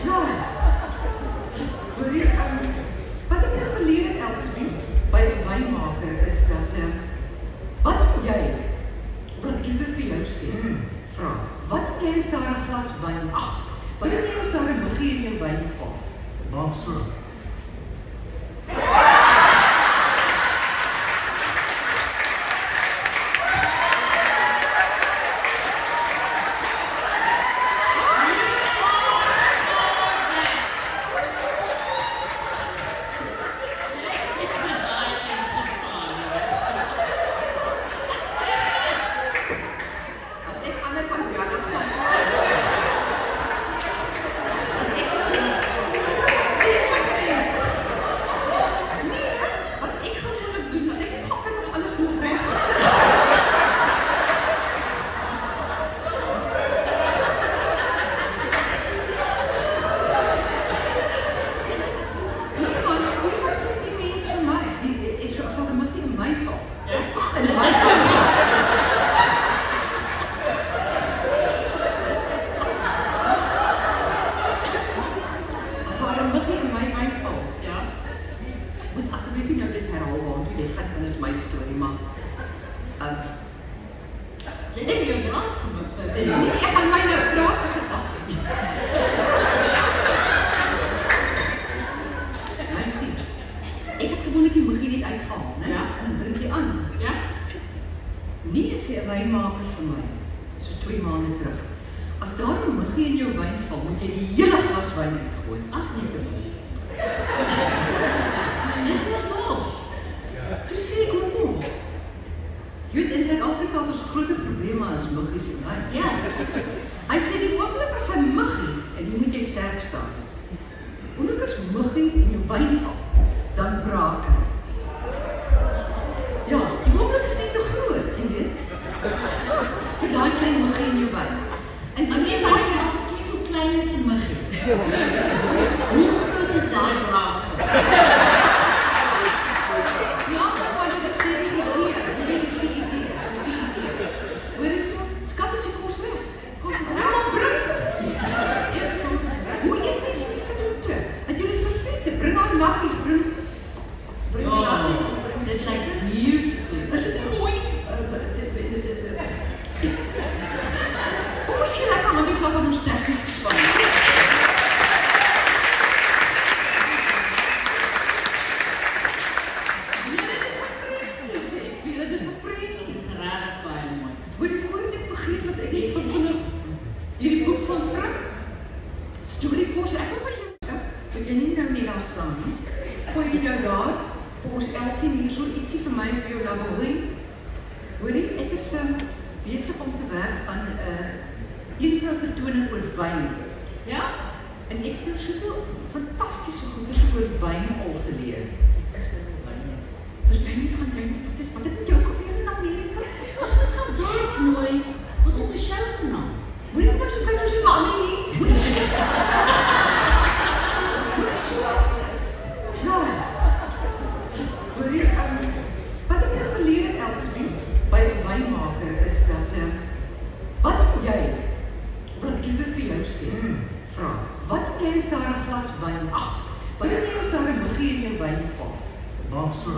Ja. Hoorie, wat ek nou geleer het, Elsie, by 'n wynmaker is dat, wat doen jy? Wat ek liever vir jou sê, vra, wat doen jy as daar 'n glas wyn? Wat doen jy as daar 'n muggie in jou wyn val? Maak so. Ek aan die kant ja, dis van. Ek sê, wat ek gewoonlik doen, ek het gaan kyk of alles nog reg is. Nee man, hoe sê die mens vir my? Ek sal 'n muggie in my val. In my val. As daar 'n muggie in my wyn val, Ja. moet asseblief nie nou dit herhaal waar jy weggaan, want dit is my storie, maar Jy het jou draad gemaak vir nee, ek gaan my nou draad gedag. Meisie, ek het gewoonlik die muggie net uitgehaal, né? Ja. En dan drink jy aan. Ja? Nie sê 'n wynmaker vir my, so 2 maande terug. As daar 'n muggie in jou wyn val, moet jy die hele glas wyn uitgooi. Ag nee. Dis mos mos. Toe sê ek hoekom? Jy weet, in Suid-Afrika het ons groter probleme as muggies en wyn. Ja. Hy sê die oomblik as 'n muggie, en jy moet jy sterk staan. Oomblik as muggie in jou wyn val, dan braak hy. Ja, die oomblik is nie te groot, jy weet. Vir daai klein muggie in jou wyn. En En jy maak jy al kyk hoe klein is 'n muggie. Hoe groot is daai braaksel? ja, maar dit is nie die idee. Jy weet, die idee. Hoor jy so, skat as jy kos weg. Kom, maar bring vir ons. Hoe eet jy nie gedoente? Dat jy 'n servette, bring haar nappies, bring Ja, nappies. dit lyk beautiful. Is dit mooi? Kom ons gee lekker aan die klap aan ons tegnies gespan. Nee, dit is 'n prentjie, sê ek. Dit is 'n prentjie. Dit is regtig baie mooi. Hoor jy voor ek vergeet wat ek het gewoonlik hierdie boek van Frank Storie kos ek op my jou. Ek jy nie nou nie daar staan. staan nie. Gooi jy jou daar, vir ons elkeen hier so ietsie vir my vir jou laborie. Hoorie, ek is besig om te werk aan een vertoning oor wyn. Ja? En ek het nou soveel fantastiese goeders oor wyn al geleer. Verstaan nie, gaan jy nie, wat het met jou gebeur in Amerika? Ons moet gaan werk nooit. Ons het 'n show vanaand. Moet jy nou so kyk as jy mami nie? Moet jy so? Ja. Hoor jy, wat ek nou geleer het, Elsbie, by 'n wynmaker is dat, wat doen jy, wat ek liever vir jou sê, vra, wat doen jy as daar 'n glas wyn, wat doen jy as daar 'n muggie in jou wyn val? Maak so.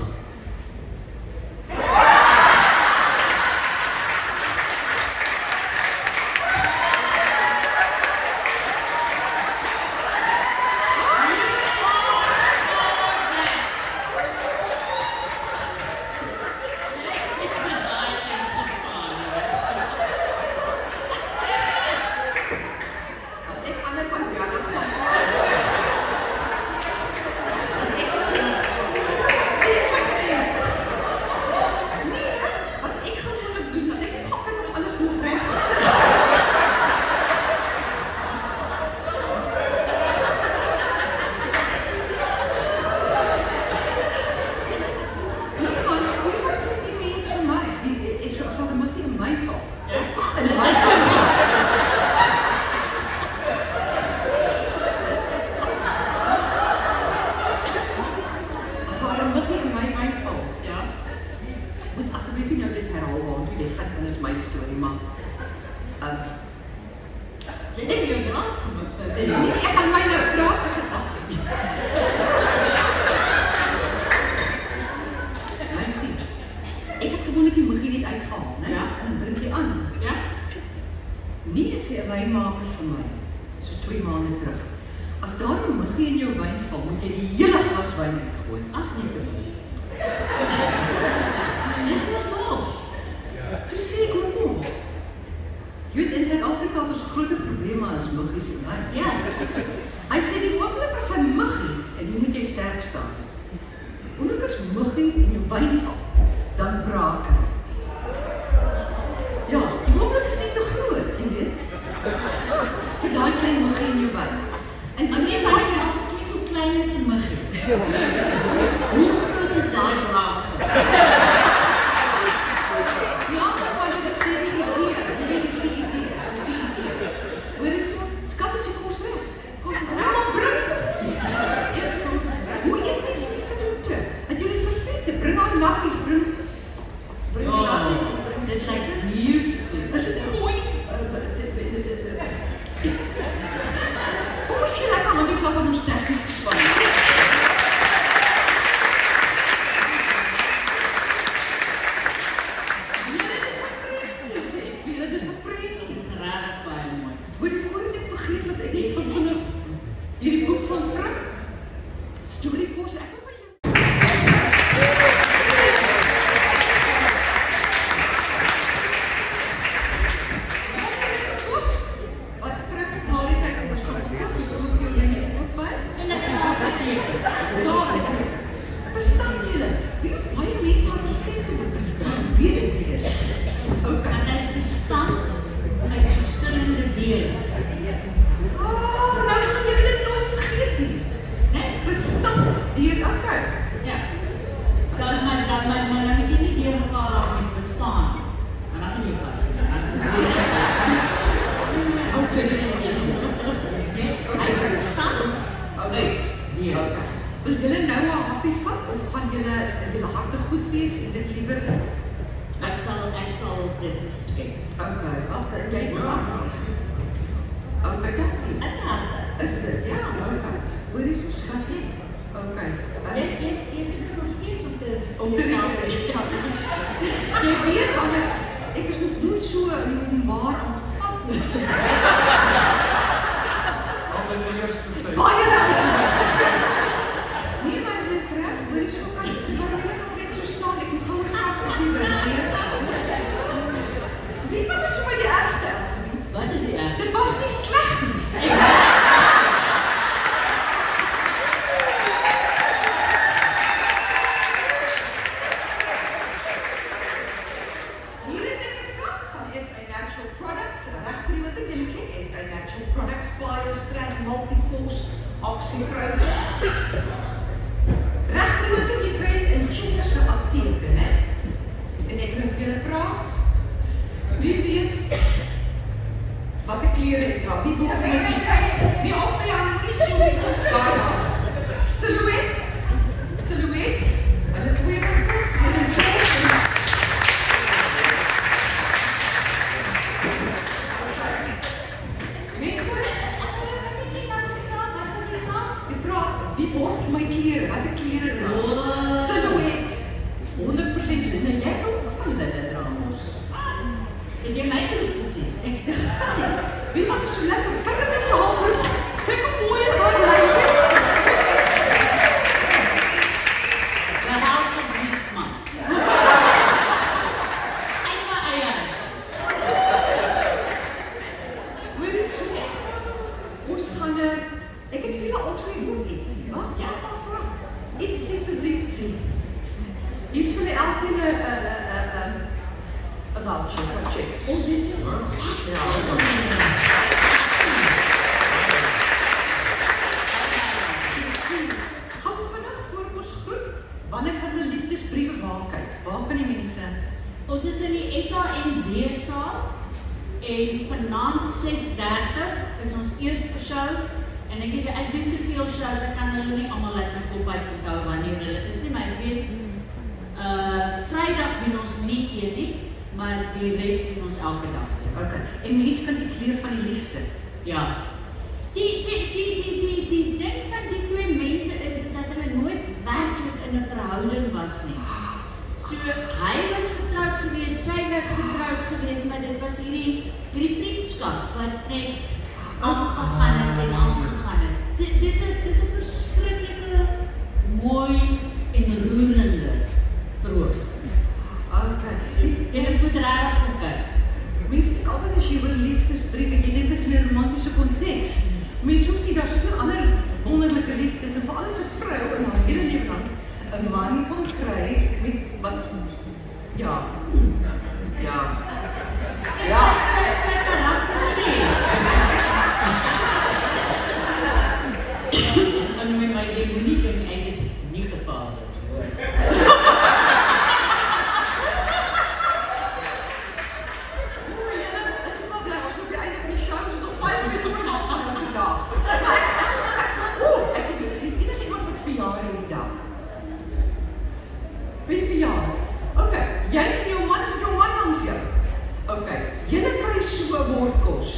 Hier is vir elkeen 'n voucher van check. Dit is Ja. Gaan we vandag voor ons groep, wanneer kan die liefdesbriewe waar kyk? Waar kan die mense? Ons is in die SANW saal en vanaand 6:30 is ons eerste show en ek sê ek doen te veel shows, ek kan hulle nie almal uit my kop uit onthou wanneer hulle is nie, maar ek weet Vrydag doen ons nie een nie, maar die res doen ons elke dag. Okay. En mense kan iets leer van die liefde. Ja. Die ding van die twee mense is dat hulle nooit werklik in 'n verhouding was nie. So, hy was getroud gewees, sy was getroud gewees, maar dit was hierdie vriendskap wat net aangegaan het en aangegaan het. Dis 'n verskriklike mooi en roerende verhoorstel. Okay. Jy moet regtig kom kyk. Mense dink altyd as jy oor liefdesbriewe, jy dink is in 'n romantiese konteks. Mense hoef nie, daar is soveel ander wonderlike liefdes en veral as 'n vrou in haar hele lewe lang 'n man kon kry met wat ja. Sy karakter sê. En my jy moenie dink ek is nie gevaarlik hoor. Wie verjaar? Okay, jy en jou man, is jou man langs jou? Okay, julle kry so 'n bord kos.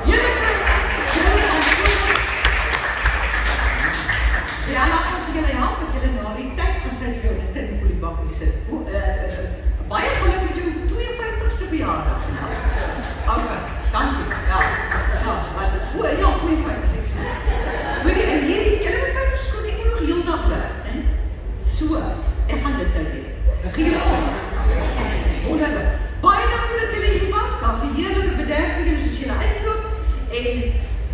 Julle gaan so. Ja, dan gaan vir julle help met julle na die tyd gaan sy vir jou die tin voor die bakkie sit. Baie geluk met jou 52ste verjaardag. Okay, dankie. Ja, maar ja, 52ste. Hoorie, en hierdie, julle moet my verskoon, ek moet nog heeldag werk, né? So, ek gaan dit nou doen. Gee op. Wonderlik. Baie dankie dat julle hier was. Daar's 'n heerlike bederf vir julle soos julle uitloop. En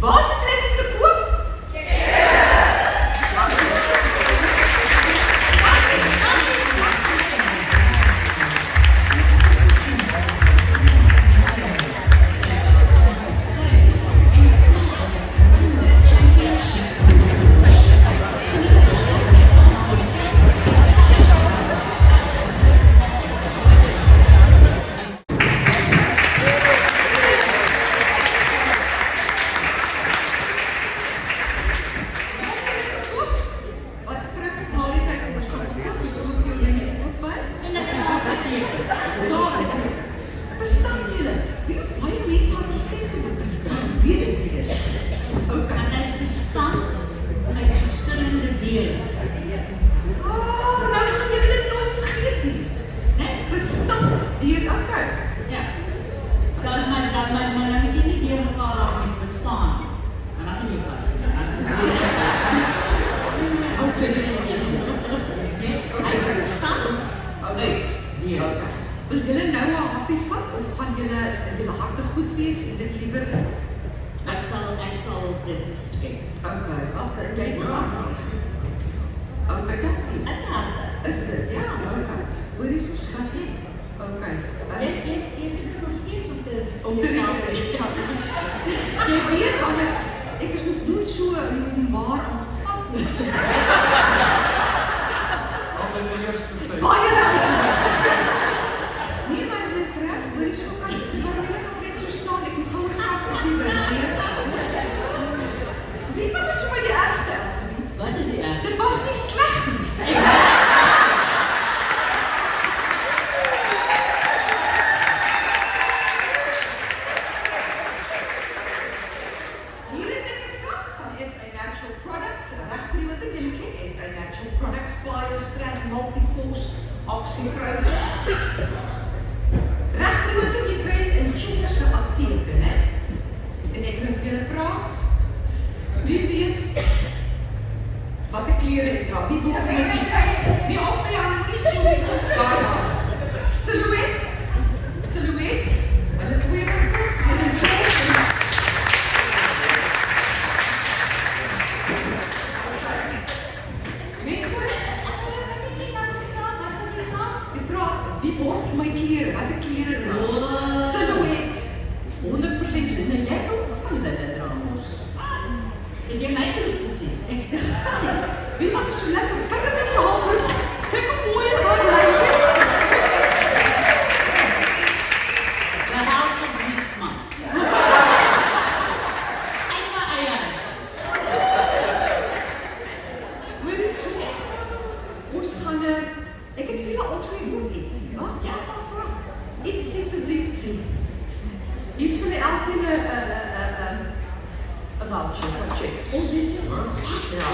waar is die plek om te koop? Wil julle nou 'n happie vat of gaan julle harte goed wees en dit liewer? Ek sal dit skep. Okay, wag, jy gaan. Okay, dankie. Is dit? Ja, okay. Hoorie so skas nie. Okay. Jy nog steeds om te Jy weet wanneer ek is nog nooit so in openbaar aangevat nie. Altyd die eerste tyd. Baie dankie. Nee, maar dit is reg, hoorie so kan jy nog net so staan, ek moet gou 'n sak op die bring. Wie wat is so met die ergste, Elsie? Wat is die ergste? Dit was nie sleg nie. Hier het ek 'n sak van SA Natural Products, reg vir wat ek julle ken, SA Natural Products, Biostrand, Multiforce, Oxycrone. Reg vir wat jy kry in Cheetah se apteke, né? En ek wil vir julle vra, wie weet wat ek klere ek dra? Wie weet wie op die hand nie so daar. Silhouet, hulle twee winkels, hulle jobs. Of my klere, wat 'n klere dra. Oh. Silhouet. 100% linne. Jy hou ook van linne dra mos. Het jy my troep gesien? Ek verstaan nie. Wie maak so lekker? Kyk net met jou haar. Kyk hoe mooi is haar lyf. The house of Zietsman. En my eie huis. Weet jy so? Ons gaan ek het vir jou altyd moet iets. Wag. Ietsie te zietsie. Hier is vir die elkeen 'n voucher van check. Oh, dit is ja.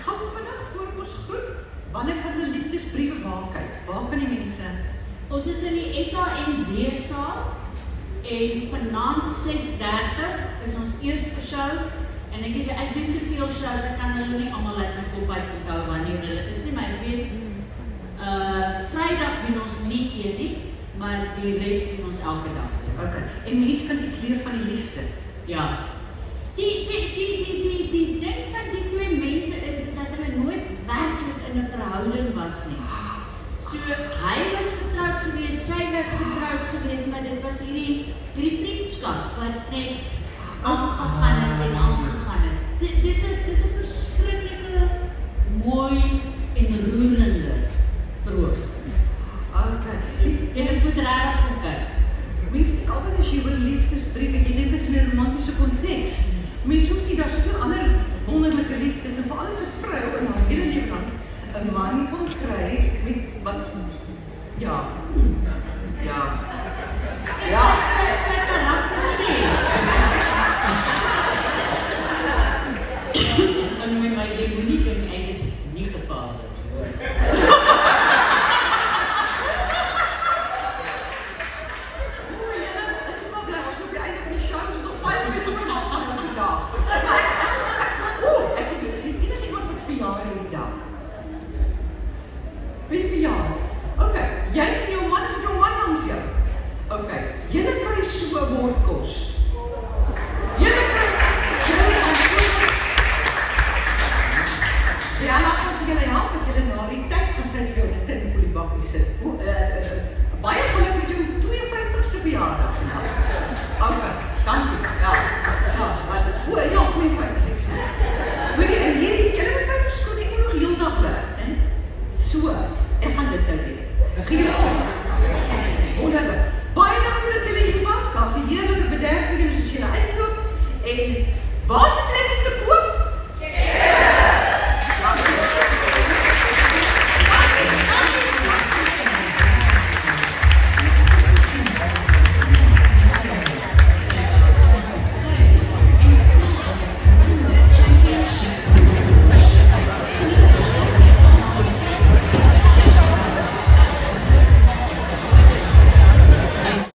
Gaan we vandag voor ons groep? Wanneer kan die liefdesbriewe waar kyk? Waar kan die mense? Ons is in die SANW saal en vanaand 6:30 is ons eerste show en ek doen te veel shows, ek kan hulle nie almal uit my kop uit onthou wanneer hulle is nie, maar ek weet Vrydag doen ons nie een nie, maar die res doen ons elke dag. Okay. En mense kan iets leer van die liefde. Ja. Die ding van die twee mense is dat hulle nooit werklik in 'n verhouding was nie. So, hy was getroud gewees, sy was getroud gewees, maar dit was hierdie vriendskap wat net aangegaan het en aangegaan het. Dis 'n verskriklike mooi en roerende verhoorstel. Okay. Jy moet regtig kom kyk. Mense dink altyd as jy oor liefdesbriewe, jy dink is in 'n romantiese konteks. Mense hoef nie, daar is soveel ander wonderlike liefdes en veral as 'n vrou en haar hele lewe lang 'n man kon kry met wat ja. Sy karakter sê. En my jy moenie dink ek is nie gevaarlik hoor. Wie verjaar? Okay, jy en jou man is jou man langs jou. Okay, julle kry so 'n bord kos. Julle gaan so. Ja, nou gaan vir julle help met julle na die tyd gaan sy vir jou die tin voor die bakkie sit. Baie geluk met jou 52ste verjaardag. Okay, dankie. Ja, maar ja, 52ste. Weet jy, en hierdie julle moet my verskoon, ek moet nog heeldag werk, hè? So, ek gaan dit nou weet. Gee wonderlik. Baie dankie dat julle hier was. Daar's 'n heerlike bederf vir julle soos julle uitloop. En waar is dit